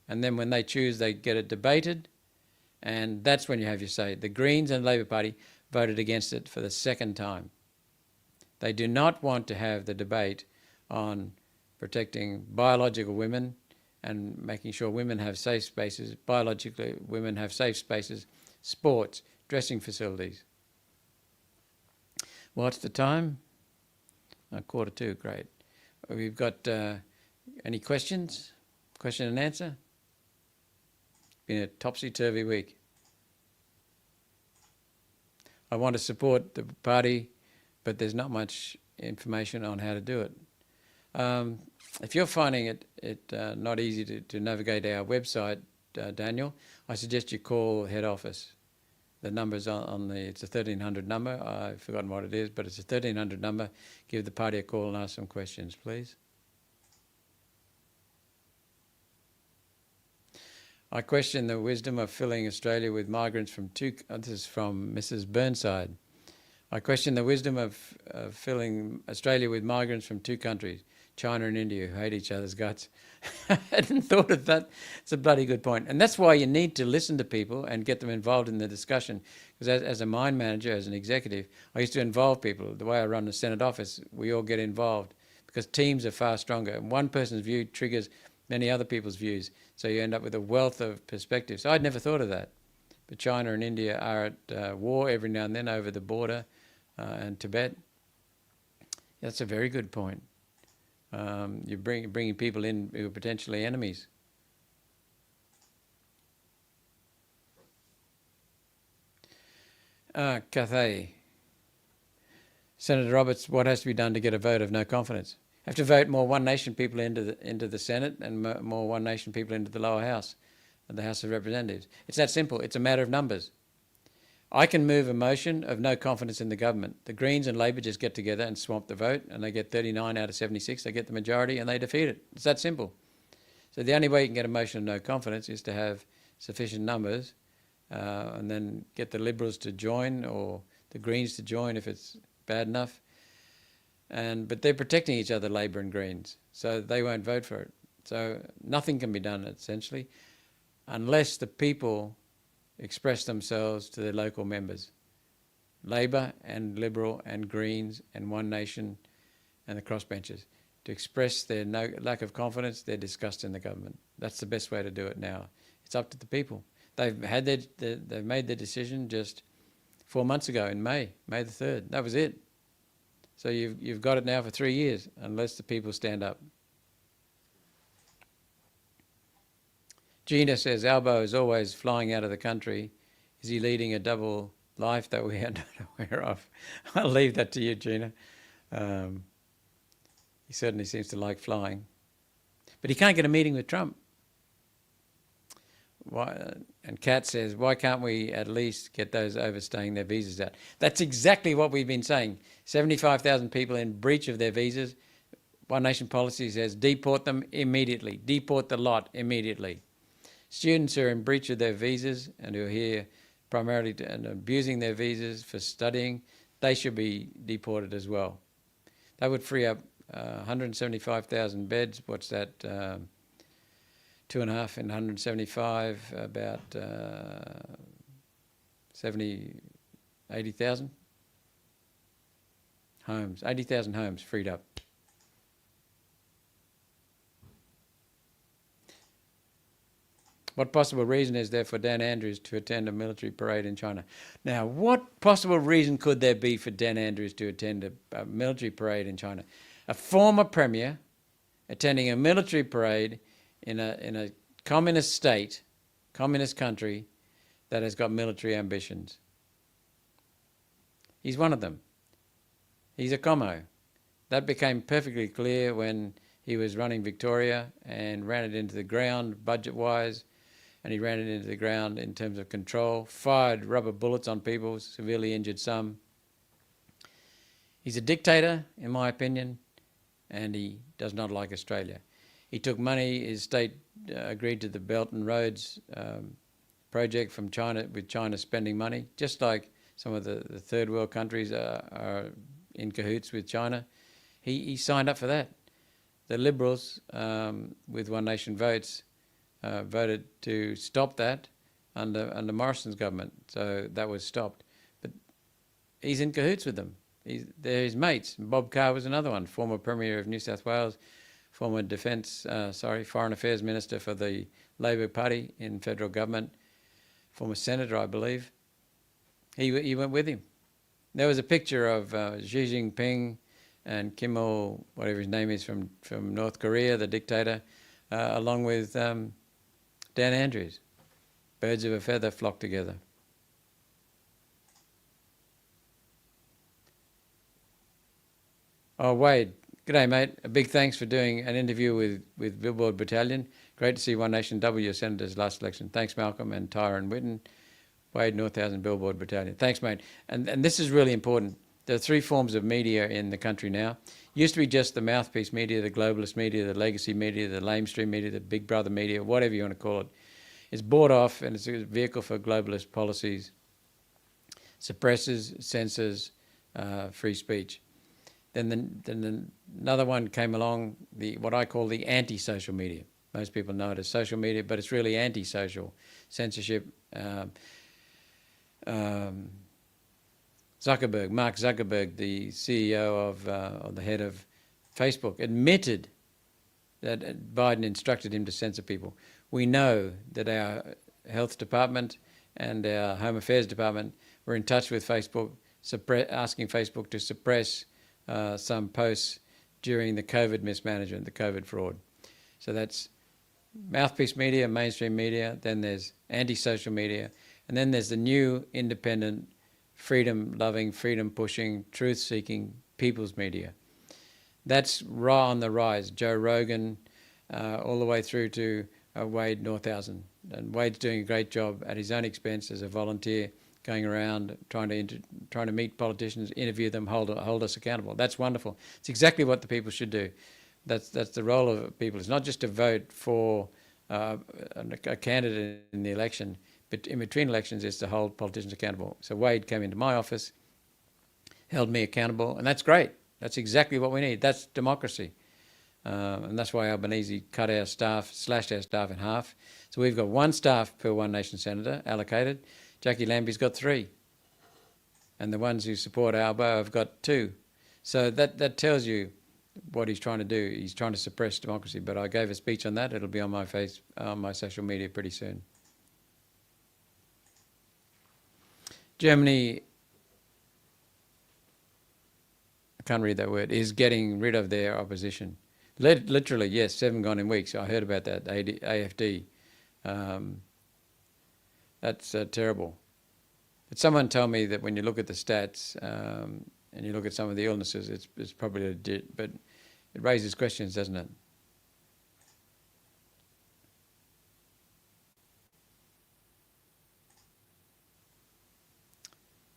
and then when they choose, they get it debated, and that's when you have your say. The Greens and Labor Party voted against it for the second time. They do not want to have the debate on protecting biological women and making sure women have safe spaces, biologically women have safe spaces, sports, dressing facilities. What's the time? 1:45, great. We've got any questions? Question and answer? Been a topsy-turvy week. I want to support the party, but there's not much information on how to do it. If you're finding it not easy to navigate our website, Daniel, I suggest you call head office. The number's it's a 1300 number. I've forgotten what it is, but it's a 1300 number. Give the party a call and ask some questions, please. I question the wisdom of filling Australia with migrants from this is from Mrs. Burnside. I question the wisdom of filling Australia with migrants from two countries, China and India, who hate each other's guts. I hadn't thought of that. It's a bloody good point. And that's why you need to listen to people and get them involved in the discussion. Because as a mine manager, as an executive, I used to involve people. The way I run the Senate office, we all get involved because teams are far stronger. And one person's view triggers many other people's views. So you end up with a wealth of perspectives. So I'd never thought of that. But China and India are at war every now and then over the border and Tibet. That's a very good point. You're bringing people in who are potentially enemies. Cathay. Senator Roberts, what has to be done to get a vote of no confidence? Have to vote more One Nation people into the Senate and more One Nation people into the lower house, the House of Representatives. It's that simple. It's a matter of numbers. I can move a motion of no confidence in the government. The Greens and Labor just get together and swamp the vote, and they get 39 out of 76. They get the majority, and they defeat it. It's that simple. So the only way you can get a motion of no confidence is to have sufficient numbers, and then get the Liberals to join or the Greens to join if it's bad enough. But they're protecting each other, Labor and Greens, so they won't vote for it. So nothing can be done, essentially, unless the people express themselves to their local members. Labor and Liberal and Greens and One Nation and the crossbenchers, to express their lack of confidence, their disgust in the government. That's the best way to do it now. It's up to the people. They've made their decision just 4 months ago in May the 3rd. That was it. So you've got it now for 3 years, unless the people stand up. Gina says, Albo is always flying out of the country. Is he leading a double life that we are not aware of? I'll leave that to you, Gina. He certainly seems to like flying. But he can't get a meeting with Trump. And Kat says, why can't we at least get those overstaying their visas out? That's exactly what we've been saying. 75,000 people in breach of their visas. One Nation policy says deport them immediately. Deport the lot immediately. Students who are in breach of their visas and who are here primarily and abusing their visas for studying, they should be deported as well. That would free up 175,000 beds. What's that? 2.5 in 175, about 80,000 homes. 80,000 homes freed up. What possible reason is there for Dan Andrews to attend a military parade in China? Now, what possible reason could there be for Dan Andrews to attend a military parade in China? A former premier attending a military parade in a communist state, communist country that has got military ambitions. He's one of them. He's a commo. That became perfectly clear when he was running Victoria and ran it into the ground budget-wise, and he ran it into the ground in terms of control, fired rubber bullets on people, severely injured some. He's a dictator, in my opinion, and he does not like Australia. He took money, his state agreed to the Belt and Roads project from China, with China spending money, just like some of the third world countries are in cahoots with China. He signed up for that. The Liberals, with One Nation votes, voted to stop that under Morrison's government, so that was stopped. But he's in cahoots with them. They're his mates. Bob Carr was another one, former Premier of New South Wales, former Foreign Affairs Minister for the Labor Party in federal government, former Senator, I believe. He went with him. There was a picture of Xi Jinping and Kim Il, whatever his name is, from North Korea, the dictator, along with Dan Andrews. Birds of a feather flock together. Oh, Wade. G'day, mate. A big thanks for doing an interview with Billboard Battalion. Great to see One Nation double your senators last election. Thanks, Malcolm and Tyron Witten. Wade Northhausen, Billboard Battalion. Thanks, mate. And this is really important. There are 3 forms of media in the country now. Used to be just the mouthpiece media, the globalist media, the legacy media, the lamestream media, the Big Brother media, whatever you want to call it. It's bought off and it's a vehicle for globalist policies, suppresses, censors, free speech. Then another one came along, what I call the anti-social media. Most people know it as social media, but it's really anti-social. Censorship. Mark Zuckerberg, the CEO or the head of Facebook, admitted that Biden instructed him to censor people. We know that our health department and our home affairs department were in touch with Facebook, asking Facebook to suppress some posts during the COVID mismanagement, the COVID fraud. So that's mouthpiece media, mainstream media, then there's anti-social media, and then there's the new independent, freedom-loving, freedom-pushing, truth-seeking people's media. That's on the rise. Joe Rogan, all the way through to Wade Northhausen. And Wade's doing a great job at his own expense as a volunteer, going around trying to meet politicians, interview them, hold us accountable. That's wonderful. It's exactly what the people should do. That's the role of people. It's not just to vote for a candidate in the election, but in between elections is to hold politicians accountable. So Wade came into my office, held me accountable, and that's great. That's exactly what we need. That's democracy. And that's why Albanese cut our staff, slashed our staff in half. So we've got 1 staff per One Nation senator allocated. Jackie Lambie's got 3. And the ones who support Albo have got 2. So that tells you what he's trying to do. He's trying to suppress democracy. But I gave a speech on that. It'll be on my social media pretty soon. Germany, I can't read that word, is getting rid of their opposition. Literally, yes, 7 gone in weeks. I heard about that, AFD. That's terrible. But someone told me that when you look at the stats and you look at some of the illnesses, it's probably legit, but it raises questions, doesn't it?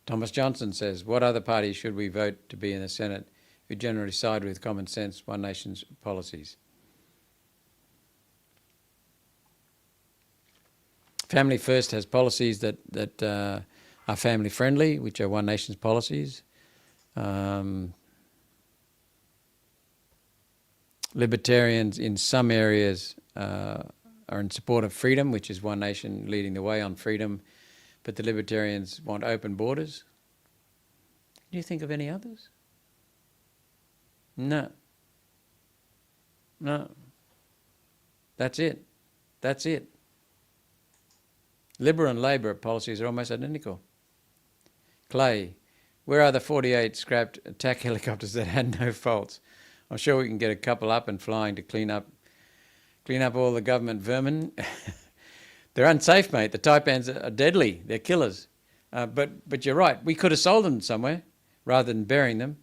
Thomas Johnson says, what other party should we vote to be in the Senate who generally side with common sense One Nation's policies? Family First has policies that are family friendly, which are One Nation's policies. Libertarians in some areas are in support of freedom, which is One Nation leading the way on freedom, but the Libertarians want open borders. Do you think of any others? No. No. That's it. That's it. Liberal and Labor policies are almost identical. Clay, where are the 48 scrapped attack helicopters that had no faults? I'm sure we can get a couple up and flying to clean up all the government vermin. They're unsafe, mate. The Taipans are deadly. They're killers. But you're right. We could have sold them somewhere rather than burying them.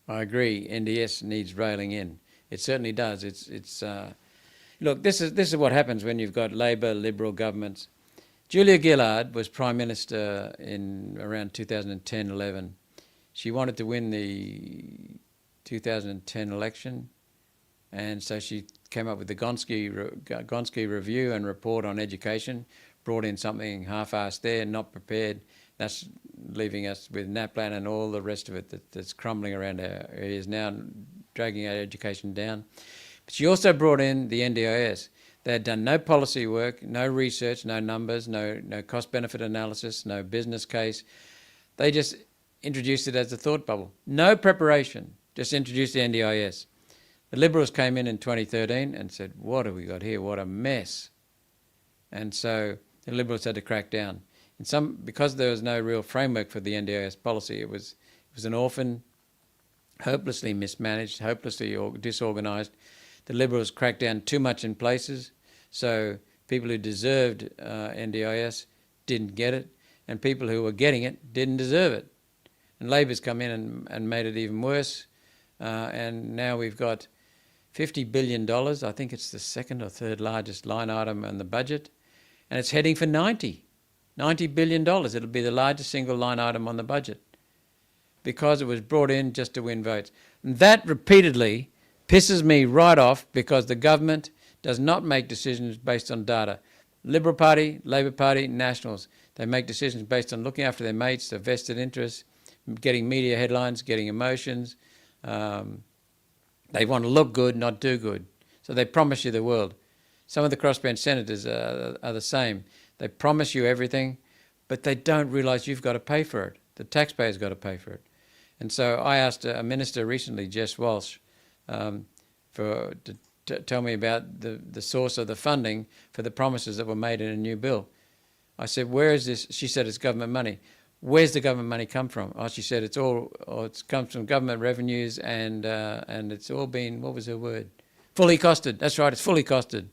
I agree. NDS needs railing in. It certainly does. Look, this is what happens when you've got Labor, Liberal governments. Julia Gillard was Prime Minister in around 2010-11. She wanted to win the 2010 election, and so she came up with the Gonski Review and report on education, brought in something half-assed there, not prepared. That's leaving us with NAPLAN and all the rest of it that's crumbling around our areas now, dragging our education down. But she also brought in the NDIS. They had done no policy work, no research, no numbers, no cost-benefit analysis, no business case. They just introduced it as a thought bubble. No preparation, just introduced the NDIS. The Liberals came in 2013 and said, what have we got here? What a mess. And so the Liberals had to crack down. Because there was no real framework for the NDIS policy, it was an orphan, hopelessly mismanaged, hopelessly disorganised. The Liberals cracked down too much in places, so people who deserved NDIS didn't get it, and people who were getting it didn't deserve it. And Labor's come in and made it even worse, and now we've got $50 billion. I think it's the second or third largest line item in the budget, and it's heading for $90 billion. It'll be the largest single line item on the budget because it was brought in just to win votes. And that repeatedly pisses me right off because the government does not make decisions based on data. Liberal Party, Labor Party, Nationals, they make decisions based on looking after their mates, their vested interests, getting media headlines, getting emotions. They want to look good, not do good. So they promise you the world. Some of the crossbench senators are the same. They promise you everything, but they don't realise you've got to pay for it. The taxpayer's got to pay for it. And so I asked a minister recently, Jess Walsh, to tell me about the source of the funding for the promises that were made in a new bill. I said, where is this? She said, it's government money. Where's the government money come from? Oh, she said, it comes from government revenues and it's all been, what was her word? Fully costed. That's right, it's fully costed.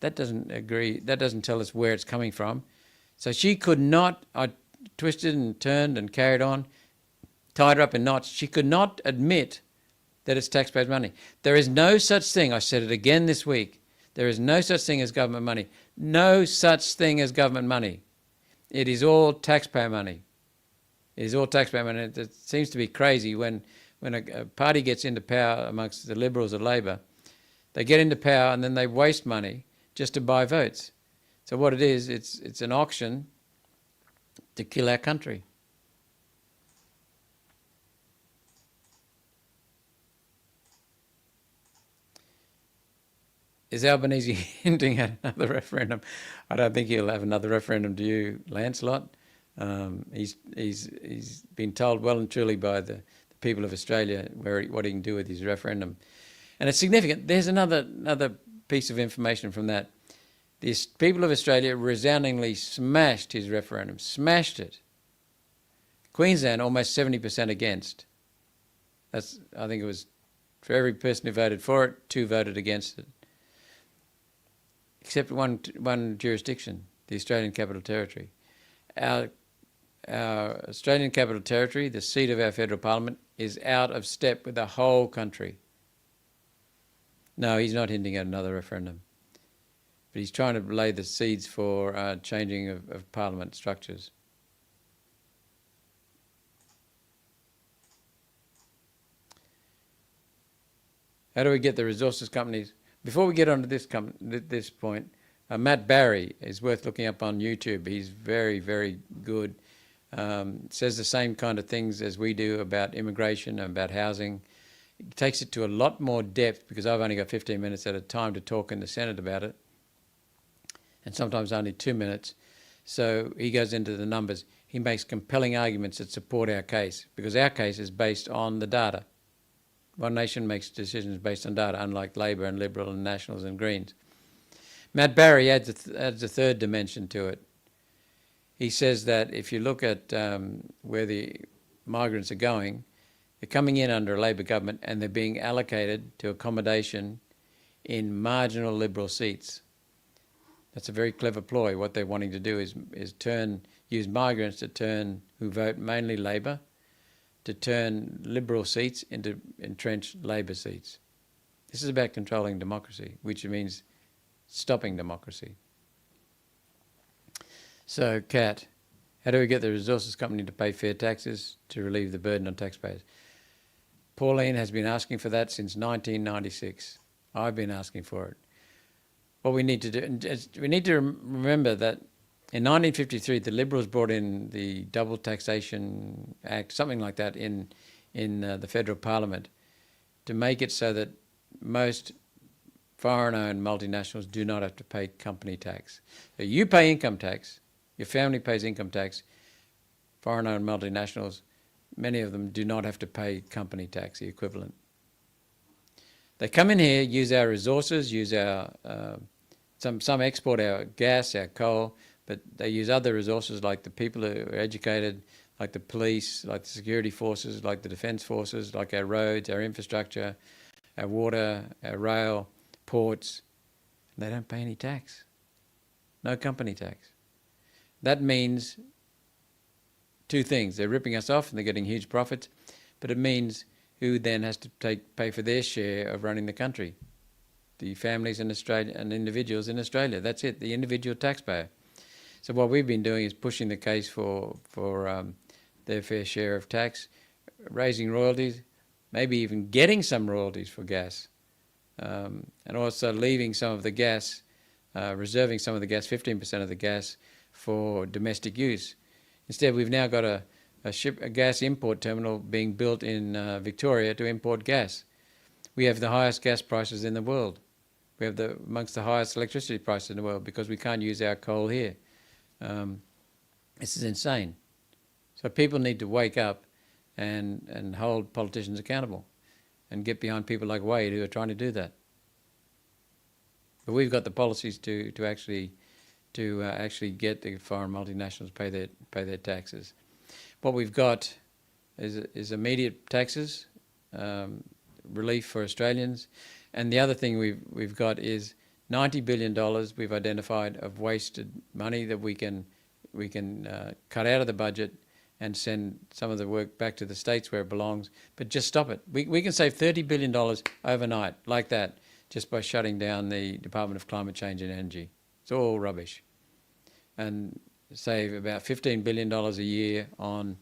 That doesn't tell us where it's coming from. So she could not, I twisted and turned and carried on, tied her up in knots. She could not admit that it's taxpayers' money. There is no such thing, I said it again this week, there is no such thing as government money. No such thing as government money. It is all taxpayer money. It is all taxpayer money. It seems to be crazy when a party gets into power amongst the Liberals or Labor, they get into power and then they waste money just to buy votes. So what it is, it's an auction to kill our country. Is Albanese hinting at another referendum? I don't think he'll have another referendum, do you, Lancelot? He's been told well and truly by the people of Australia what he can do with his referendum. And it's significant. There's another piece of information from that. The people of Australia resoundingly smashed his referendum, smashed it. Queensland, almost 70% against. I think it was, for every person who voted for it, 2 voted against it. Except one jurisdiction, the Australian Capital Territory. Our Australian Capital Territory, the seat of our federal parliament, is out of step with the whole country. No, he's not hinting at another referendum. But he's trying to lay the seeds for changing of parliament structures. How do we get the resources companies? Before we get on to this point, Matt Barry is worth looking up on YouTube. He's very, very good. Says the same kind of things as we do about immigration and about housing. He takes it to a lot more depth because I've only got 15 minutes at a time to talk in the Senate about it, and sometimes only 2 minutes. So he goes into the numbers. He makes compelling arguments that support our case because our case is based on the data. One Nation makes decisions based on data, unlike Labor and Liberal and Nationals and Greens. Matt Barry adds a third dimension to it. He says that if you look at where the migrants are going, they're coming in under a Labor government and they're being allocated to accommodation in marginal Liberal seats. That's a very clever ploy. What they're wanting to do is use migrants who vote mainly Labor to turn Liberal seats into entrenched Labor seats. This is about controlling democracy, which means stopping democracy. So, Kat, how do we get the resources company to pay fair taxes to relieve the burden on taxpayers? Pauline has been asking for that since 1996. I've been asking for it. What we need to do, we need to remember that in 1953, the Liberals brought in the Double Taxation Act, something like that, in the federal parliament to make it so that most foreign-owned multinationals do not have to pay company tax. So you pay income tax, your family pays income tax, foreign-owned multinationals, many of them do not have to pay company tax, the equivalent. They come in here, use our resources, use our, some export our gas, our coal, but they use other resources like the people who are educated, like the police, like the security forces, like the defence forces, like our roads, our infrastructure, our water, our rail, ports. They don't pay any tax. No company tax. That means 2 things. They're ripping us off and they're getting huge profits, but it means who then has to pay for their share of running the country? The families in Australia and individuals in Australia. That's it, the individual taxpayer. So what we've been doing is pushing the case for their fair share of tax, raising royalties, maybe even getting some royalties for gas, and also leaving some of the gas, reserving some of the gas, 15% of the gas, for domestic use. Instead, we've now got a gas import terminal being built in Victoria to import gas. We have the highest gas prices in the world. We have amongst the highest electricity prices in the world because we can't use our coal here. This is insane. So people need to wake up and hold politicians accountable and get behind people like Wade who are trying to do that. But we've got the policies to actually get the foreign multinationals pay their taxes. What we've got is immediate taxes, relief for Australians, and the other thing we've got is $90 billion we've identified of wasted money that we can cut out of the budget and send some of the work back to the states where it belongs, but just stop it. We can save $30 billion overnight, like that, just by shutting down the Department of Climate Change and Energy. It's all rubbish. And save about $15 billion a year on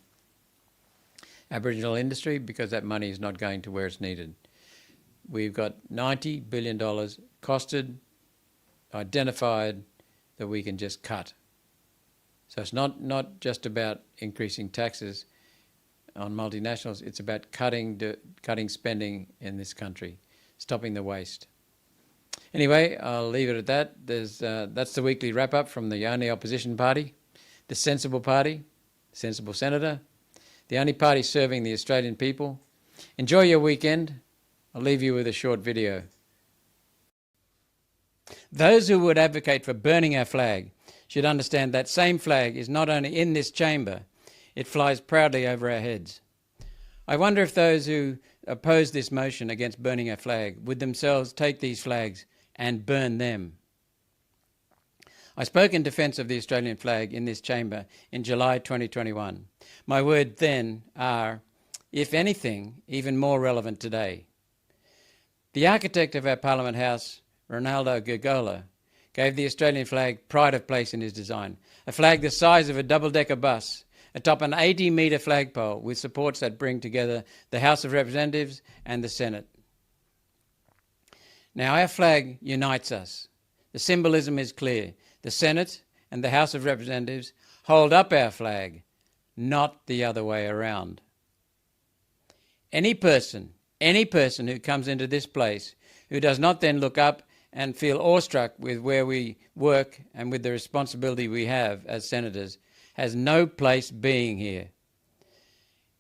Aboriginal industry because that money is not going to where it's needed. We've got $90 billion costed, identified, that we can just cut. So it's not just about increasing taxes on multinationals, it's about cutting spending in this country, stopping the waste. Anyway, I'll leave it at that. That's the weekly wrap-up from the only opposition party, the sensible party, sensible senator, the only party serving the Australian people. Enjoy your weekend. I'll leave you with a short video. Those who would advocate for burning our flag should understand that same flag is not only in this chamber, it flies proudly over our heads. I wonder if those who oppose this motion against burning our flag would themselves take these flags and burn them. I spoke in defence of the Australian flag in this chamber in July 2021. My words then are, if anything, even more relevant today. The architect of our Parliament House, Ronaldo Gurgola, gave the Australian flag pride of place in his design, a flag the size of a double-decker bus, atop an 80-metre flagpole with supports that bring together the House of Representatives and the Senate. Now our flag unites us. The symbolism is clear. The Senate and the House of Representatives hold up our flag, not the other way around. Any person who comes into this place who does not then look up and feel awestruck with where we work and with the responsibility we have as senators has no place being here.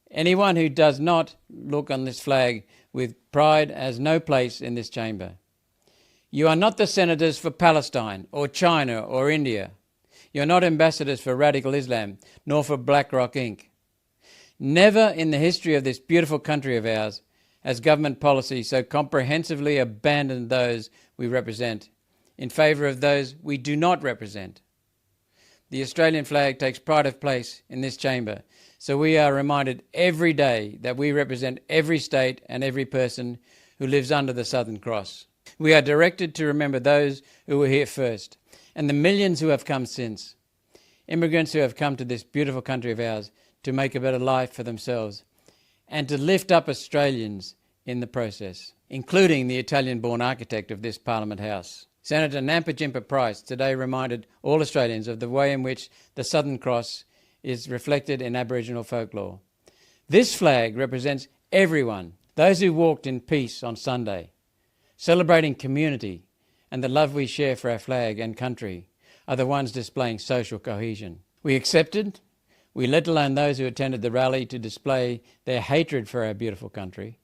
Anyone who does not look on this flag with pride has no place in this chamber. You are not the senators for Palestine or China or India. You are not ambassadors for radical Islam, nor for BlackRock Inc. Never in the history of this beautiful country of ours has government policy so comprehensively abandoned those we represent in favour of those we do not represent. The Australian flag takes pride of place in this chamber, so we are reminded every day that we represent every state and every person who lives under the Southern Cross. We are directed to remember those who were here first, and the millions who have come since. Immigrants who have come to this beautiful country of ours to make a better life for themselves, and to lift up Australians in the process, including the Italian-born architect of this Parliament House. Senator Nampijinpa Price today reminded all Australians of the way in which the Southern Cross is reflected in Aboriginal folklore. This flag represents everyone, those who walked in peace on Sunday, celebrating community and the love we share for our flag and country are the ones displaying social cohesion. We accepted, we let alone those who attended the rally to display their hatred for our beautiful country,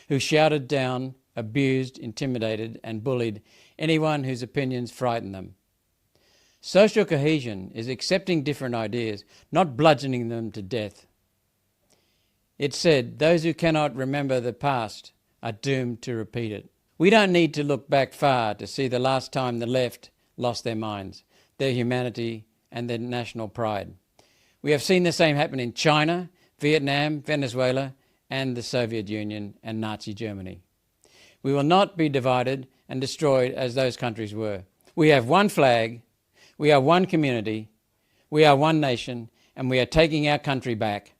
who shouted down, abused, intimidated and bullied anyone whose opinions frightened them. Social cohesion is accepting different ideas, not bludgeoning them to death. It said, those who cannot remember the past are doomed to repeat it. We don't need to look back far to see the last time the left lost their minds, their humanity and their national pride. We have seen the same happen in China, Vietnam, Venezuela and the Soviet Union and Nazi Germany. We will not be divided and destroyed as those countries were. We have one flag, we are one community, we are one nation, and we are taking our country back.